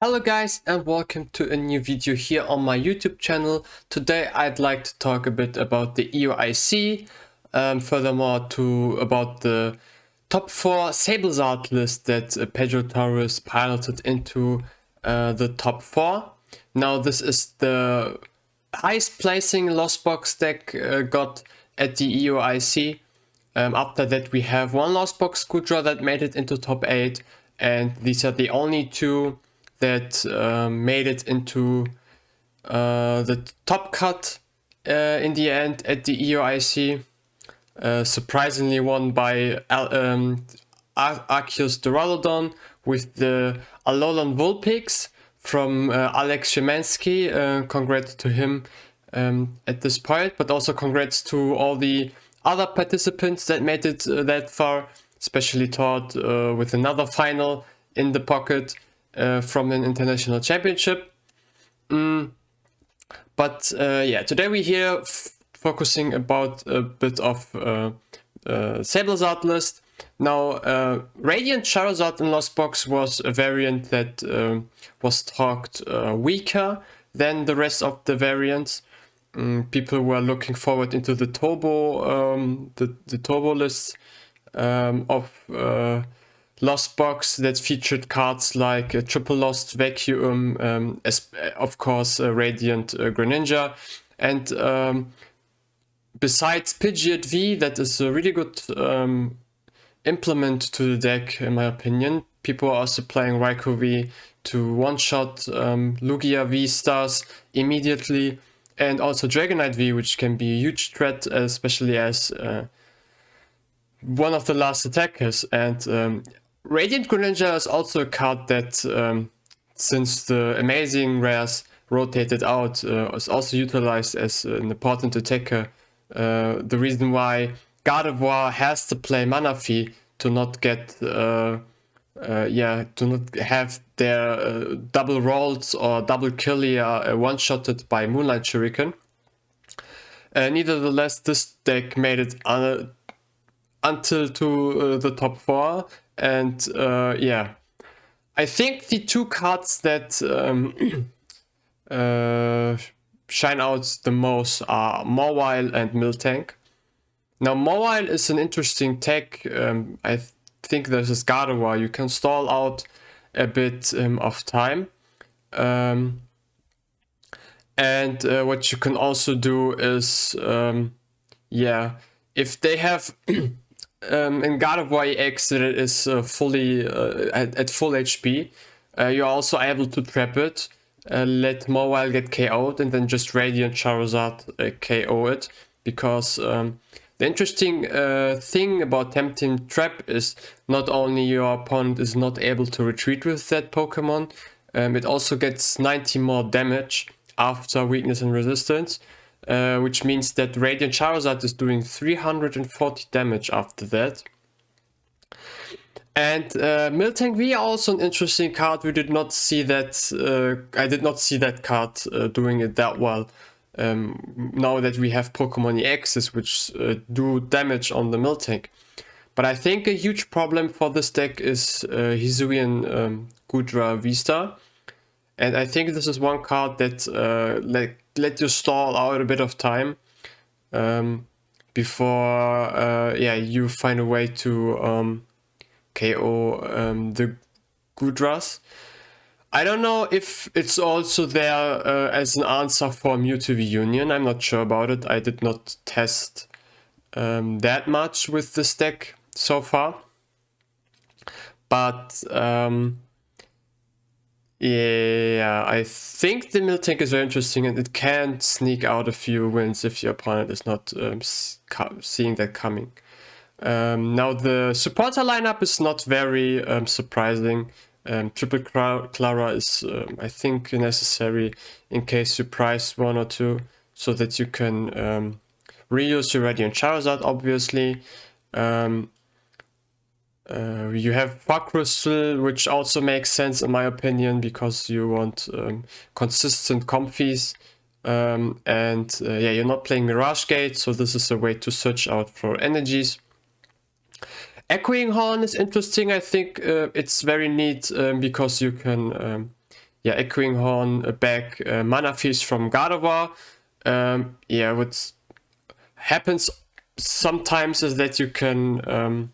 Hello guys and welcome to a new video here on my YouTube channel. Today I'd like to talk a bit about the EOIC, furthermore about the top 4 SableZard list that Pedro Torres piloted into the top 4. Now this is the highest placing Lost Box deck got at the EOIC. After that we have one Lost Box Gudra that made it into top 8, and these are the only two that made it into the top cut in the end at the EOIC. Surprisingly won by Arceus Duraludon with the Alolan Vulpix from Alex Szymanski. Congrats to him at this point, but also congrats to all the other participants that made it that far, especially Todd with another final in the pocket from an international championship. But yeah, today we're here focusing about a bit of SableZard list. Now, Radiant Charizard in Lost Box was a variant that was talked weaker than the rest of the variants. People were looking forward into the turbo, the turbo list of Lost Box that featured cards like Triple Lost Vacuum, of course Radiant Greninja, and besides Pidgeot V, that is a really good implement to the deck in my opinion. People are also playing Raikou V to one-shot Lugia V stars immediately, and also Dragonite V, which can be a huge threat, especially as one of the last attackers. And Radiant Greninja is also a card that, since the amazing rares rotated out, is also utilized as an important attacker. The reason why God of War has to play Manaphy to not get, to not have their double rolls or double killia one-shotted by Moonlight Shuriken. Nevertheless, this deck made it until to the top 4. And yeah, I think the two cards that shine out the most are Mawile and Miltank. Now, Mawile is an interesting tech. I think there's a Gardevoir. You can stall out a bit of time. And what you can also do is, yeah, if they have... in God of War EX that it is fully at full HP, you're also able to trap it, let Mawile get KO'd, and then just Radiant Charizard KO it. Because the interesting thing about Tempting Trap is not only your opponent is not able to retreat with that Pokemon, it also gets 90 more damage after weakness and resistance. Which means that Radiant Charizard is doing 340 damage after that. And Miltank V also an interesting card. We did not see that. I did not see that card doing it that well. Now that we have Pokemon EXs which do damage on the Miltank. But I think a huge problem for this deck is Hisuian Gudra V-Star. And I think this is one card that let you stall out a bit of time before you find a way to KO the Gudras. I don't know if it's also there as an answer for Mewtwo V Union. I'm not sure about it. I did not test that much with this deck so far. But yeah, I think the Miltank is very interesting, and it can sneak out a few wins if your opponent is not seeing that coming. Now the supporter lineup is not very surprising. Triple Clara is, I think, necessary in case you price one or two, so that you can reuse your Radiant Charizard, obviously. You have Fog Crystal, which also makes sense in my opinion, because you want consistent comfies. And yeah, you're not playing Mirage Gate, so this is a way to search out for energies. Echoing Horn is interesting. I think it's very neat because you can yeah, Echoing Horn back mana feast from Gardevoir. Yeah, what happens sometimes is that you can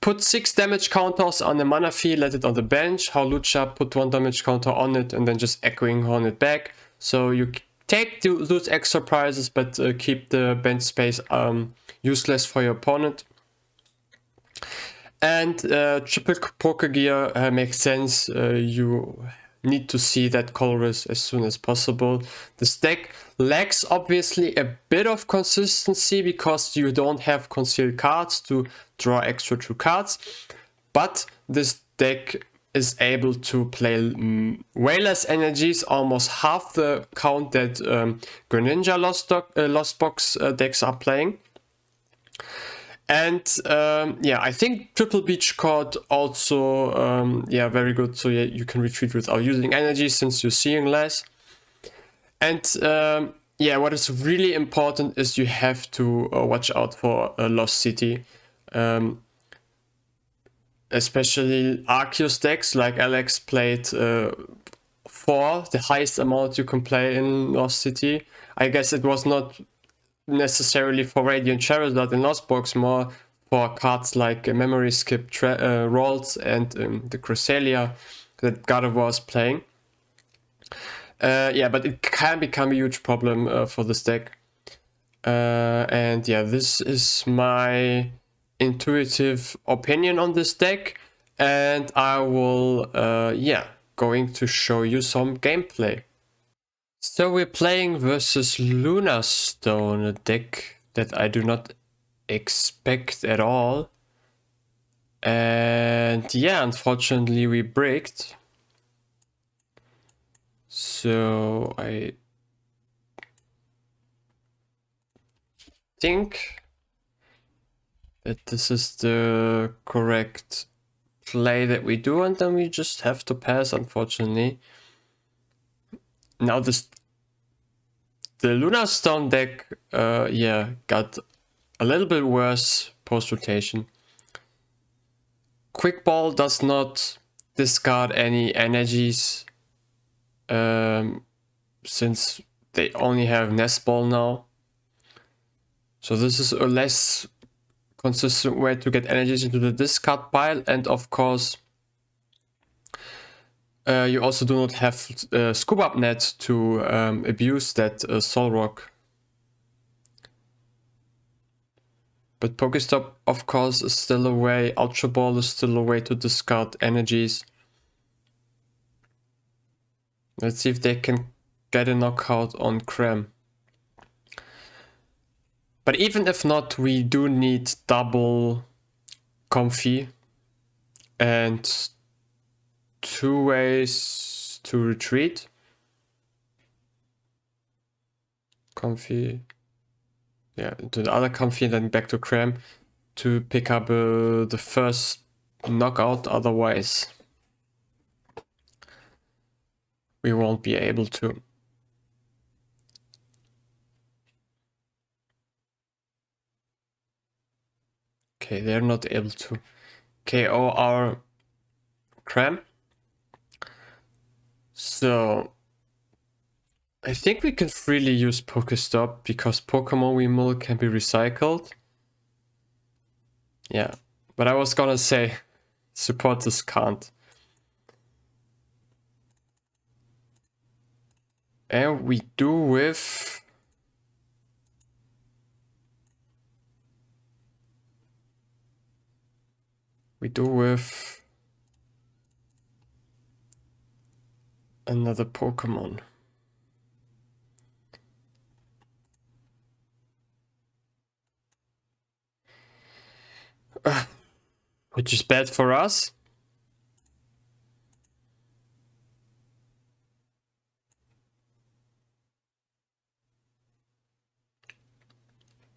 put 6 damage counters on the mana field, let it on the bench. How Lugia put 1 damage counter on it and then just Echoing Horn it back. So you take those extra prizes, but keep the bench space useless for your opponent. And triple Poké Gear makes sense. You need to see that Colress as soon as possible. This deck lacks obviously a bit of consistency because you don't have concealed cards to draw extra 2 cards. But this deck is able to play way less energies, almost half the count that Greninja Lost Box decks are playing. And yeah, I think Triple Beach Court also, yeah, very good. So yeah, you can retreat without using energy since you're seeing less. And yeah, what is really important is you have to watch out for Lost City. Especially Arceus decks, like Alex played 4, the highest amount you can play in Lost City. I guess it was not necessarily for Radiant Charizard and Lost Box, more for cards like Memory Skip, Rolls, and the Cresselia that Gardevoir was playing. Yeah, but it can become a huge problem for this deck. And yeah, this is my intuitive opinion on this deck, and I will, yeah, going to show you some gameplay. So we're playing versus Lunatone, a deck that I do not expect at all. And yeah, unfortunately we bricked. So I think that this is the correct play that we do, and then we just have to pass, unfortunately. Now the Lunatone deck, yeah, got a little bit worse post-rotation. Quick Ball does not discard any energies, since they only have Nest Ball now. So this is a less consistent way to get energies into the discard pile, and of course you also do not have Scoop Up Net to abuse that Soul Rock. But Pokestop, of course, is still a way. Ultra Ball is still a way to discard energies. Let's see if they can get a knockout on Krem. But even if not, we do need double Comfy and 2 ways to retreat. Comfy, yeah, to the other Comfy and then back to Krem to pick up the first knockout, otherwise we won't be able to. Okay, they're not able to KO our Krem. So I think we can freely use Pokestop because Pokemon we mill can be recycled. Yeah, but I was gonna say supporters can't. And we do with another Pokemon. Which is bad for us.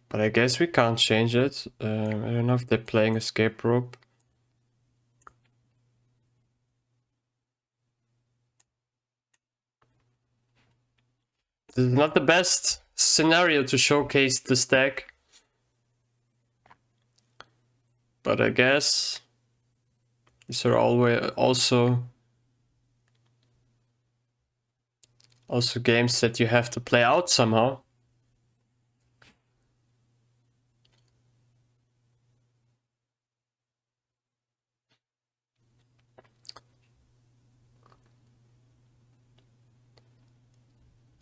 But I guess we can't change it. I don't know if they're playing Escape Rope. This is not the best scenario to showcase this deck. But I guess these are always also Also games that you have to play out somehow.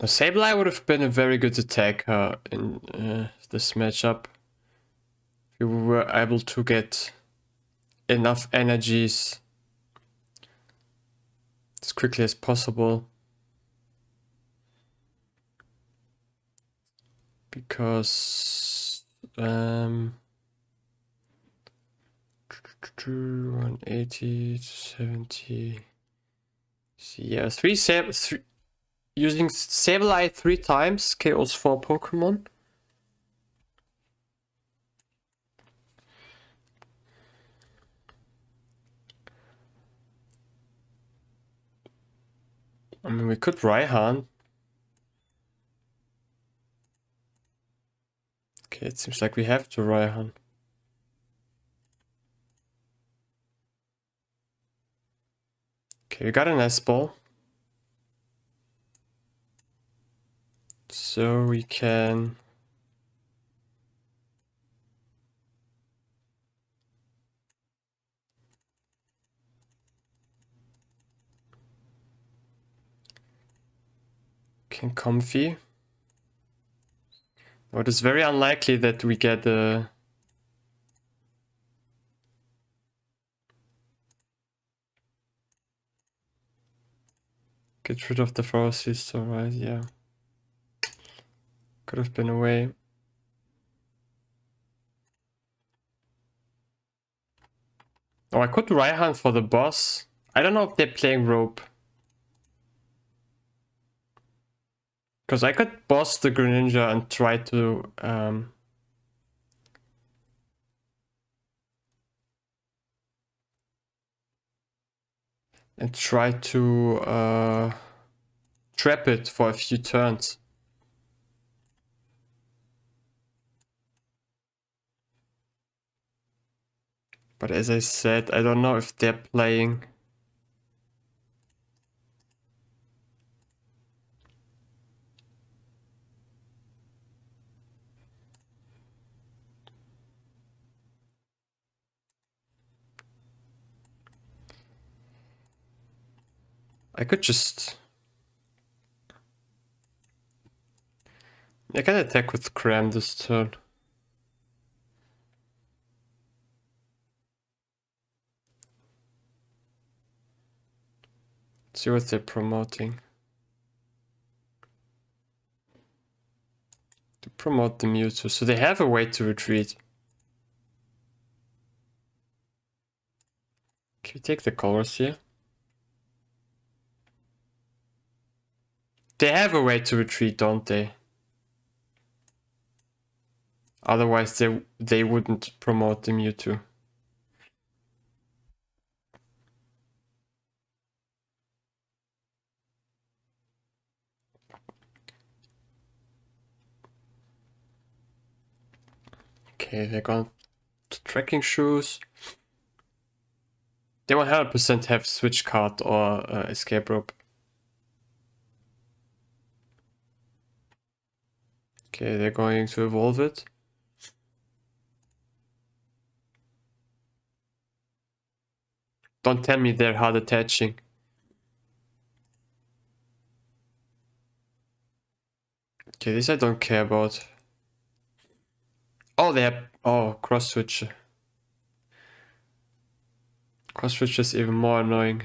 Now, Sableye would have been a very good attacker in this matchup. If you were able to get enough energies as quickly as possible. Because 180 to 70. Yeah, using Sableye 3 times KOs 4 Pokemon. I mean, we could Raihan. Okay, it seems like we have to Raihan. Okay, we got an S-Ball. So we can... Comfy. Well, it is very unlikely that we get a... Get rid of the Frost Sister, right? Yeah. Could have been away. Oh, I could Raihan for the boss. I don't know if they're playing rope. Because I could boss the Greninja and try to... trap it for a few turns. But as I said, I don't know if they're playing. I could just... I can attack with Cram this turn. Let's see what they're promoting. To promote the Mewtwo, so they have a way to retreat. Can we take the colors here? They have a way to retreat, don't they? Otherwise they wouldn't promote the Mewtwo. Okay, they're going to Trekking Shoes. They 100% have Switch Card or Escape Rope. Okay, they're going to evolve it. Don't tell me they're hard attaching. Okay, this I don't care about. Oh, they have... Oh, cross switch. Cross switch is even more annoying.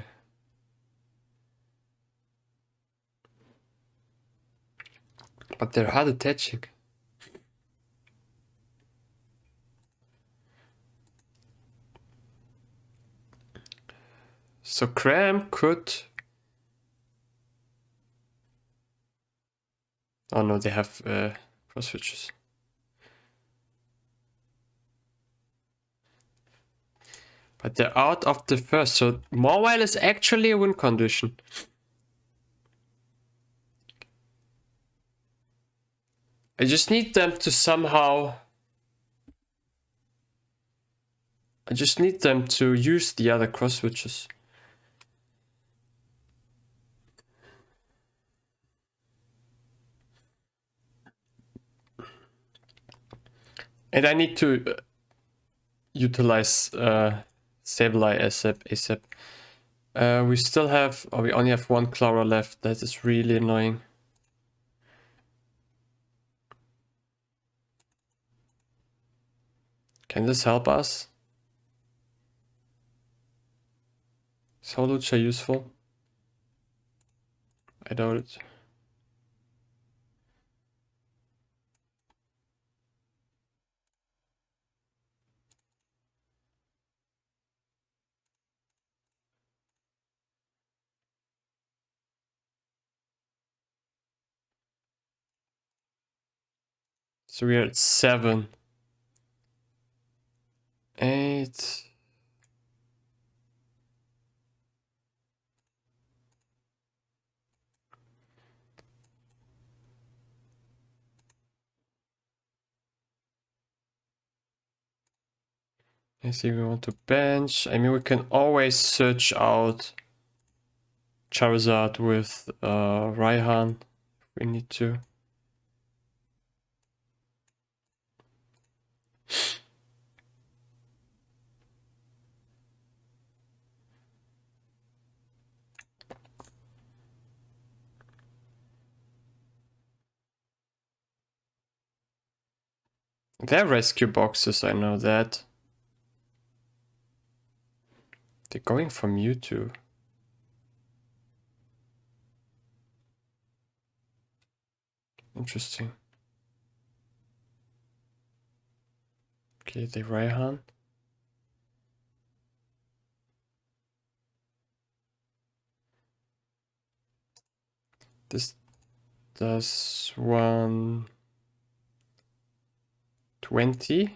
But they're hard attaching. So Cram could... Oh no, they have cross switches. But they're out of the first, so Mawile is actually a win condition. I just need them to somehow... I just need them to use the other cross switches. And I need to utilize Sableye ASAP. We still have, or we only have one Clara left. That is really annoying. Can this help us? Is Lugia useful? I doubt it. So we are at 7. 8. I see we want to bench. I mean, we can always search out Charizard with Raihan if we need to. There are rescue boxes, I know that. They're going for Mewtwo. Interesting. Okay, they Raihan. This does 120.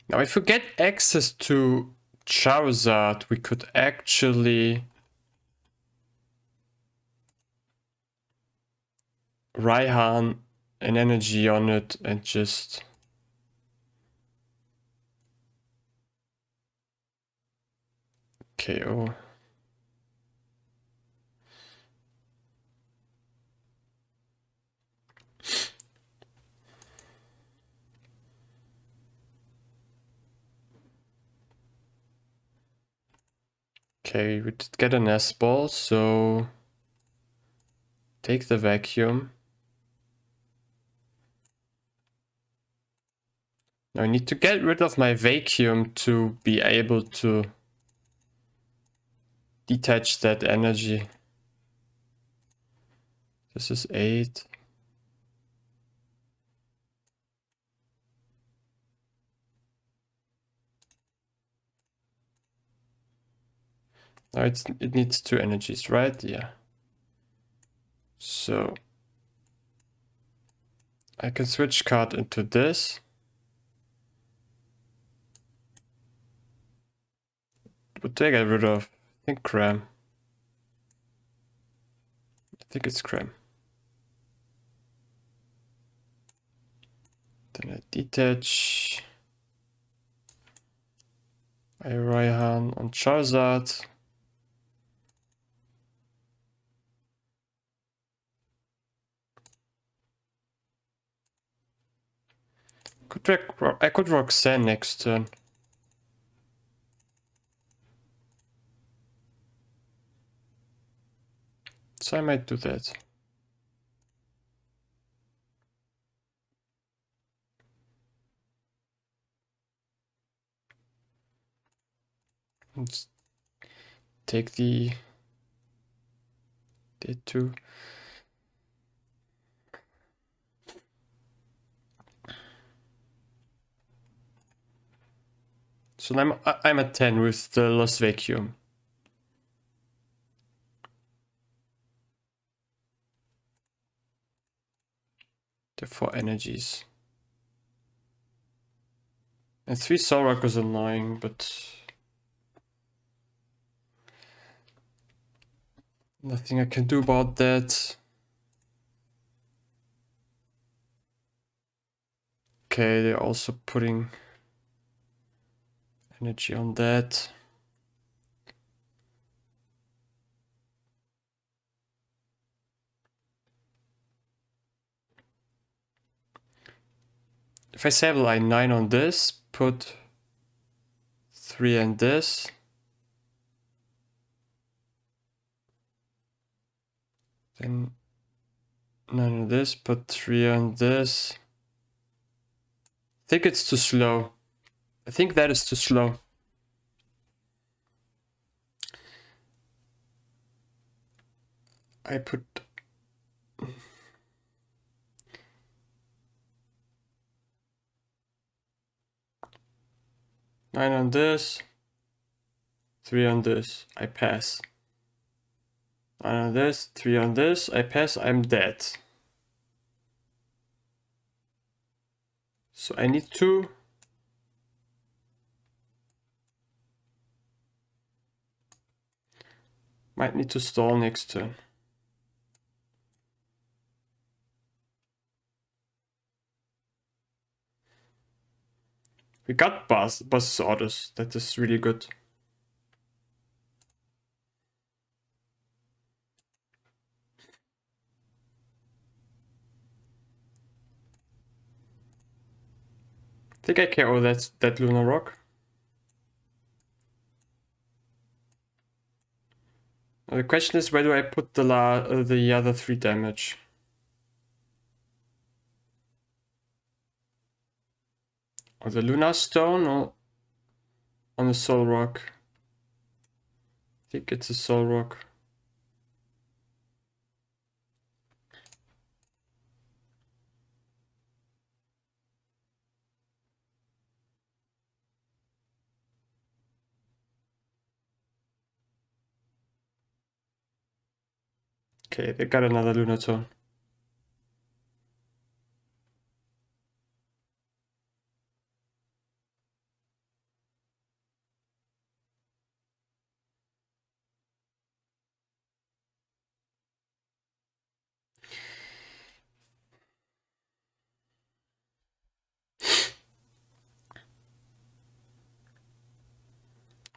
Now, if we get access to Charizard, we could actually Raihan an energy on it and just KO. Okay, we did get an S-ball, so take the vacuum. Now I need to get rid of my vacuum to be able to detach that energy. This is 8. Now it needs 2 energies, right? Yeah. So I can switch card into this. What do I get rid of? I think Cram. I think it's Cram. Then I detach. I Raihan on Charizard. I could Roxanne next turn. So I might do that. Let's take the D2. So I'm at 10 with the Lost Vacuum. The 4 energies. And 3 Solrock is annoying, but nothing I can do about that. Okay, they're also putting energy on that. If I Sableye 9 on this, put 3 on this. Then 9 on this, put 3 on this. I think it's too slow. I think that is too slow. I put... Nine on this, 3 on this, I pass. 9 on this, 3 on this, I pass, I'm dead. So I need to... Might need to stall next turn. We got boss orders, that is really good. I think I KO that Lunar Rock. Now the question is, where do I put the other 3 damage? On the Lunar Stone or on the Soul Rock? I think it's a Soul Rock. Okay, they got another Lunatone.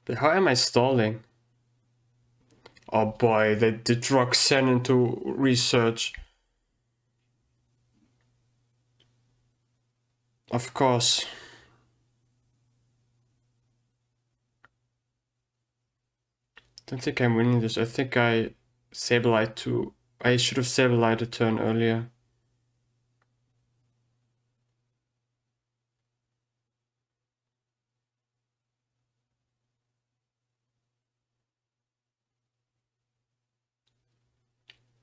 But how am I stalling? Oh boy, they did Roxanne into research. Of course. Don't think I'm winning this. I think I Sableye too. I should have Sableye a turn earlier.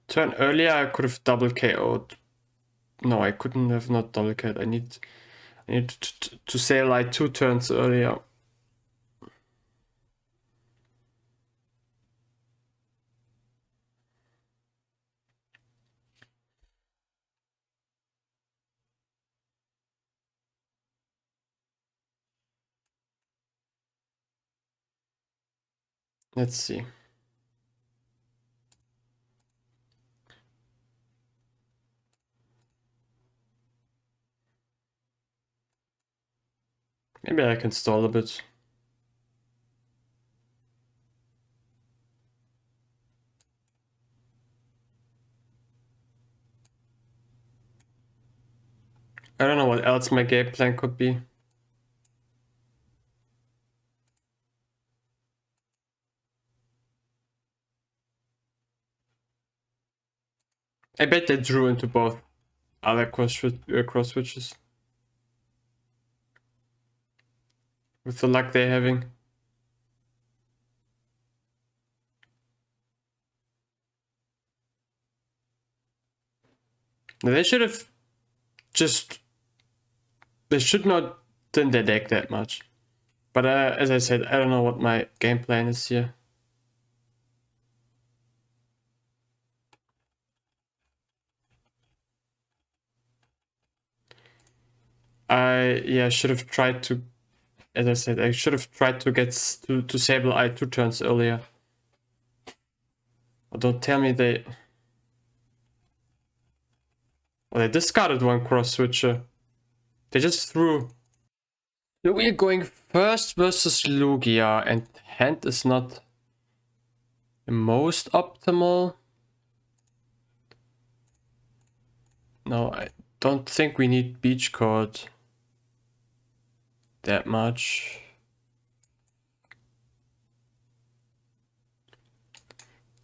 Turn earlier, I could have double KO'd. No, I couldn't have not double KO'd. I need to Sableye 2 turns earlier. Let's see. Maybe I can stall a bit. I don't know what else my game plan could be. I bet they drew into both other cross switches. With the luck they're having. They should have just... They should not thin their deck that much. But as I said, I don't know what my game plan is here. I should have tried to... As I said, I should have tried to get to Sableye 2 turns earlier. Or don't tell me they... Well, they discarded one cross switcher. They just threw So we're going first versus Lugia, and hand is not the most optimal. No, I don't think we need Beach Court that much.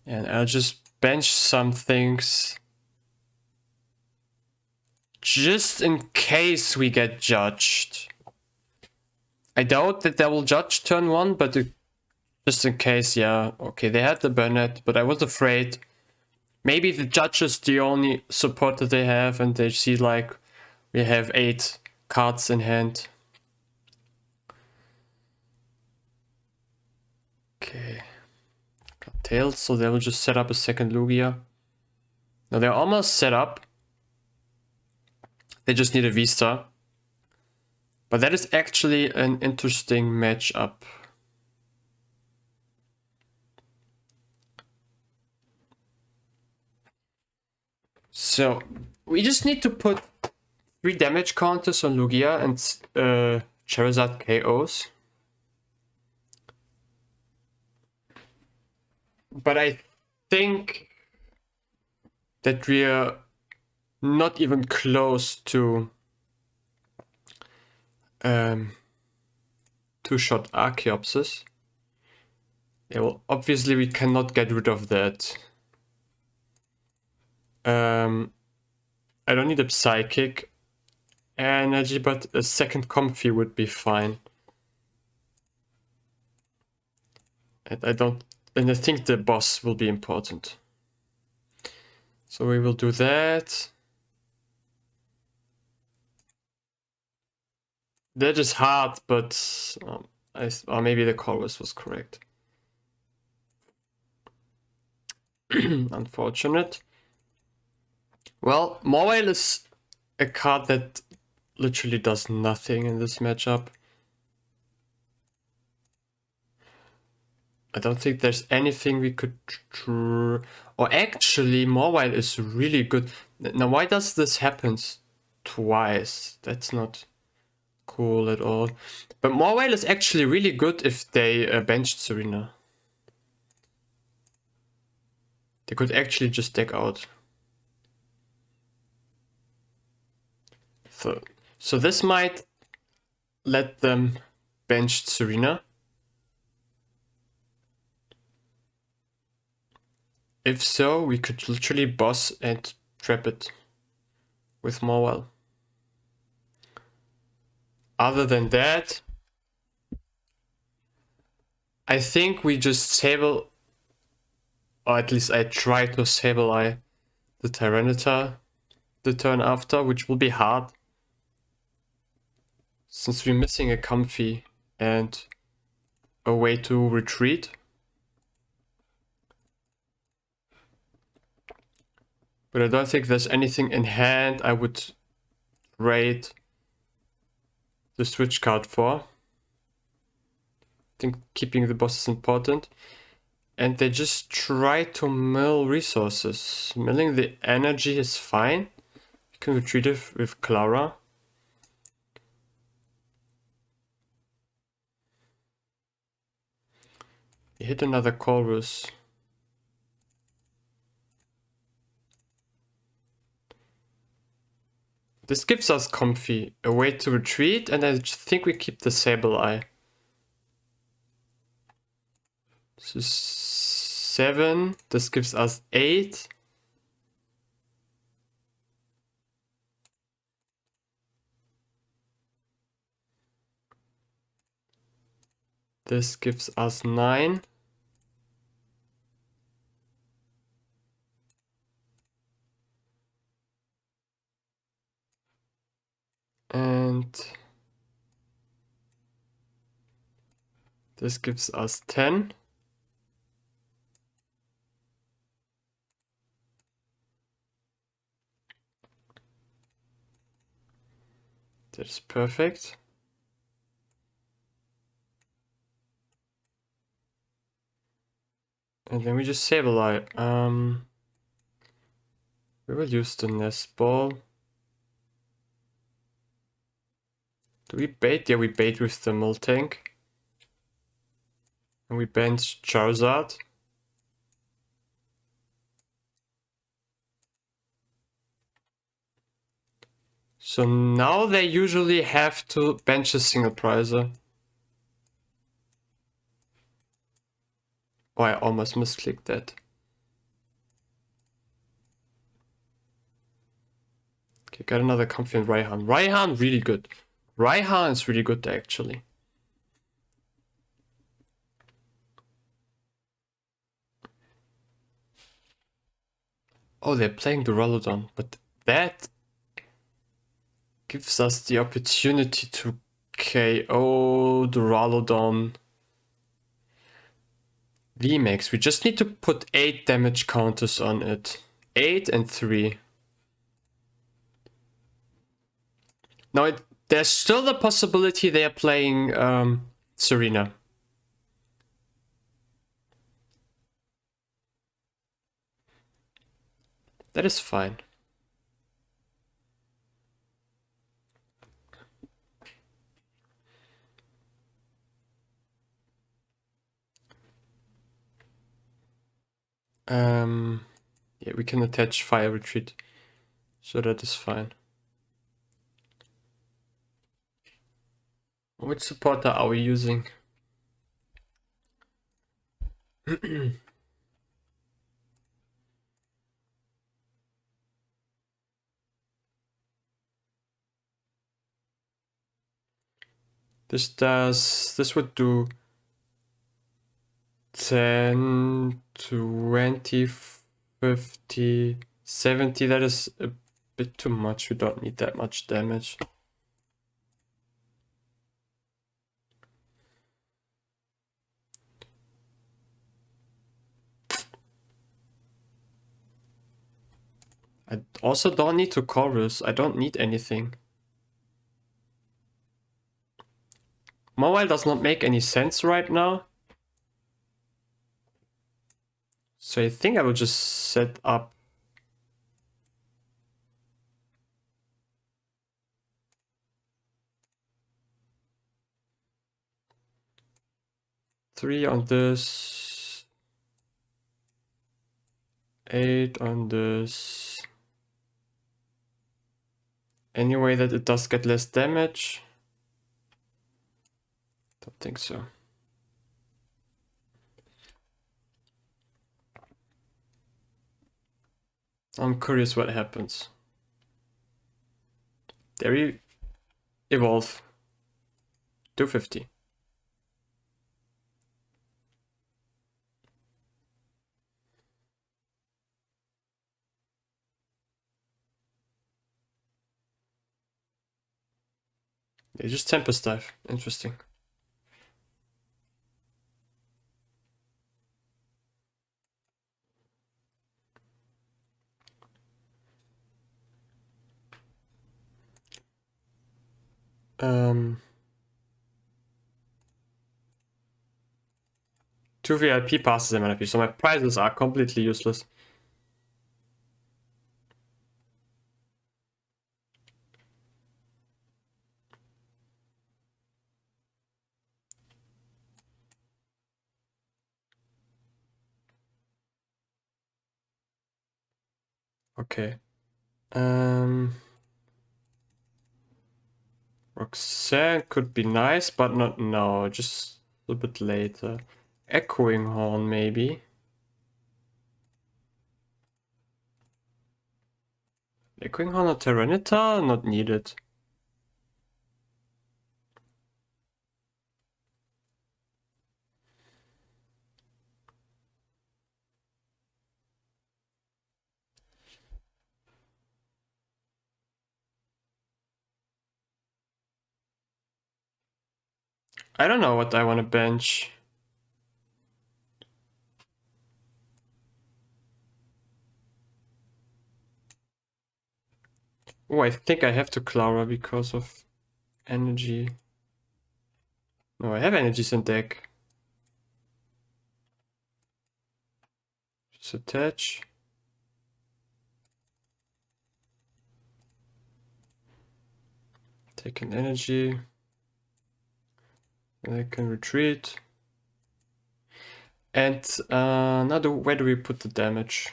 And I'll just bench some things just in case we get judged. I doubt that they will judge turn 1, but just in case, yeah. Okay, they had the Burnett, but I was afraid. Maybe the judge is the only support that they have, and they see like we have 8 cards in hand. Okay. Got Tails, so they will just set up a second Lugia. Now they're almost set up. They just need a V-Star. But that is actually an interesting matchup. So we just need to put 3 damage counters on Lugia and Charizard KOs. But I think that we're not even close to 2-shot Archeopsis. Yeah, well, obviously we cannot get rid of that. I don't need a Psychic energy, but a second Comfy would be fine. And I think the boss will be important. So we will do that. That is hard, but or maybe the chorus was correct. Unfortunate. Well, Mobile is a card that literally does nothing in this matchup. I don't think there's anything we could or actually Mobile is really good. Now why does this happen twice? That's not cool at all. But Mobile is actually really good if they benched Serena. They could actually just deck out. So this might let them bench Serena. If so, we could literally boss and trap it with Mobile. Other than that, I think we just Sable, or at least I try to Sableye the Tyranitar the turn after, which will be hard. Since we're missing a Comfy and a way to retreat. But I don't think there's anything in hand I would trade the switch card for. I think keeping the boss is important. And they just try to mill resources. Milling the energy is fine. You can retreat it with Clara. You hit another Chorus. This gives us Comfy, a way to retreat, and I think we keep the Sableye. This is 7, this gives us 8. This gives us 9. And this gives us 10. That's perfect. And then we just Sableye. We will use the Nest Ball. Do we bait? Yeah, we bait with the Moltank. And we bench Charizard. So now they usually have to bench a single prizer. Oh, I almost misclicked that. Okay, got another confident Raihan. Raihan, really good. Raihan is really good, actually. Oh, they're playing the Duraludon, but that gives us the opportunity to KO the Duraludon VMAX. We just need to put 8 damage counters on it. 8 and 3. Now, there's still the possibility they are playing Serena. That is fine. Yeah, we can attach Fire Retreat, so that is fine. Which supporter are we using? This would do 10, 20, 50, 70. That is a bit too much. We don't need that much damage. I also don't need to chorus. I don't need anything. Mobile does not make any sense right now. So I think I will just set up three on this, 8 on this. Any way that it does get less damage? Don't think so. I'm curious what happens. There we evolve. 250. They just Tempest dive. Interesting. Two VIP passes in my life, so my prizes are completely useless. Okay. Roxanne could be nice, but not now. Just a bit later. Echoing Horn, maybe. Echoing Horn or Tyranitar? Not needed. I don't know what I want to bench. Oh, I think I have to Clara because of energy. No, I have energies in deck. Just attach. Take an energy. I can retreat. And now where do we put the damage?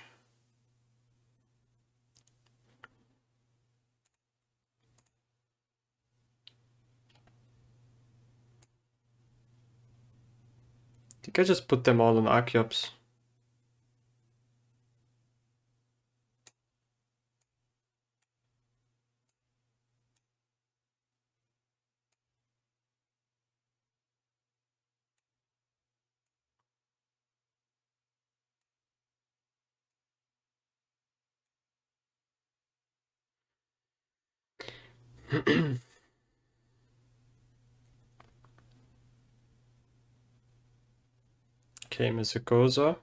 I think I just put them all on Archeops. Okay, Mr. Goza.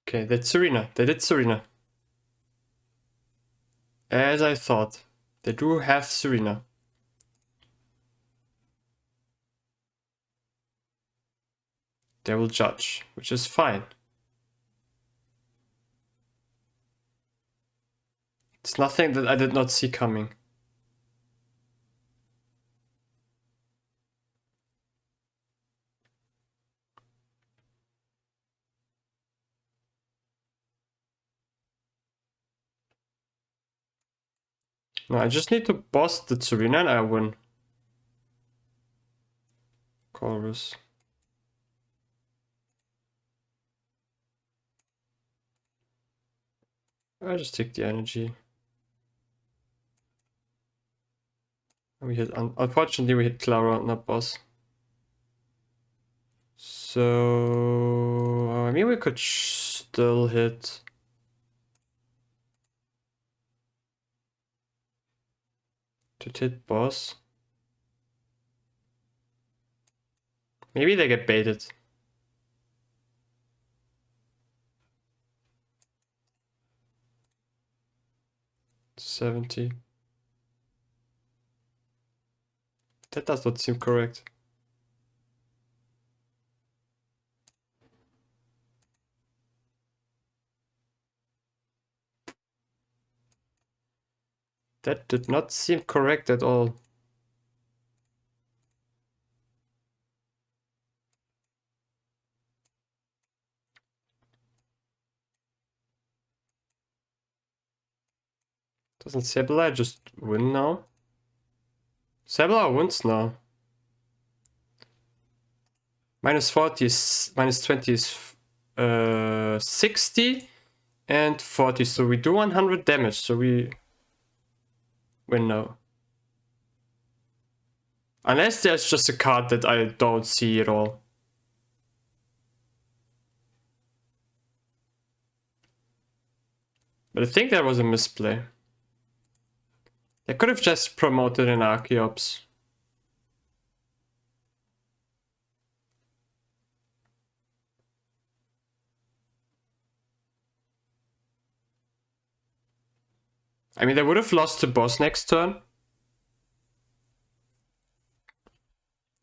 Okay, that's Serena. They did Serena. As I thought. They do have Serena. They will judge, which is fine. It's nothing that I did not see coming. No, I just need to boss the Serena and I win. Chorus. I just take the energy. We hit, unfortunately we hit Clara, not boss. So, I mean we could still hit. To hit boss. Maybe they get baited. $70. That does not seem correct. That did not seem correct at all. Doesn't SableZard just win now? SableZard wins now. Minus 40 is, minus 20 is 60 and 40. So we do 100 damage. So we win now. Unless there's just a card that I don't see at all. But I think that was a misplay. They could have just promoted an Archeops. I mean, they would have lost the boss next turn.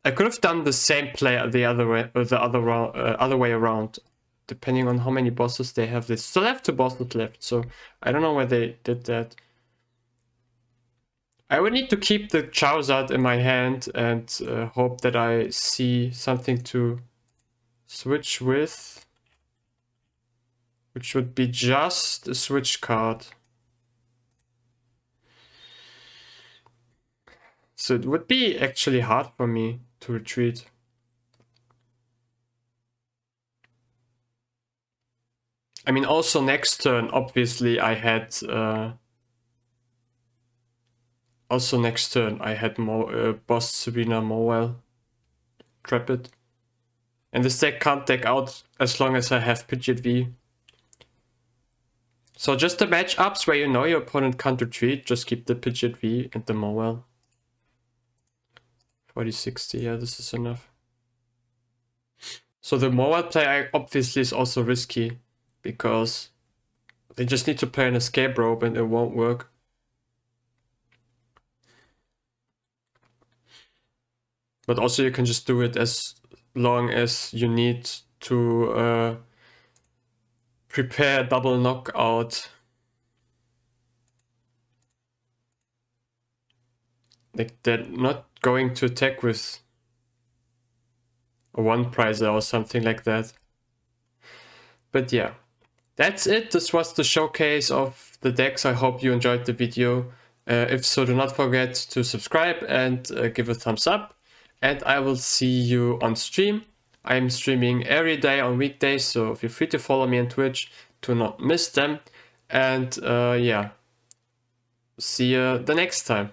I could have done the same play the other way, or the other way around, depending on how many bosses they have. They still have 2 bosses left, so I don't know why they did that. I would need to keep the Charizard in my hand and hope that I see something to switch with, which would be just a switch card. So it would be actually hard for me to retreat. I mean, also next turn, obviously, I had... also next turn, I had more Boss, Serena, Mowell, Trapid. And this deck can't deck out as long as I have Pidgeot V. So just the matchups where you know your opponent can't retreat, just keep the Pidgeot V and the Mowell. 40-60, yeah, this is enough. So the Mowell play obviously is also risky, because they just need to play an escape rope and it won't work. But also you can just do it as long as you need to prepare double knockout. Like they're not going to attack with a one prizer or something like that. But yeah, that's it. This was the showcase of the decks. I hope you enjoyed the video. If so, do not forget to subscribe and give a thumbs up. And I will see you on stream. I'm streaming every day on weekdays, so feel free to follow me on Twitch to not miss them. And yeah, see you the next time.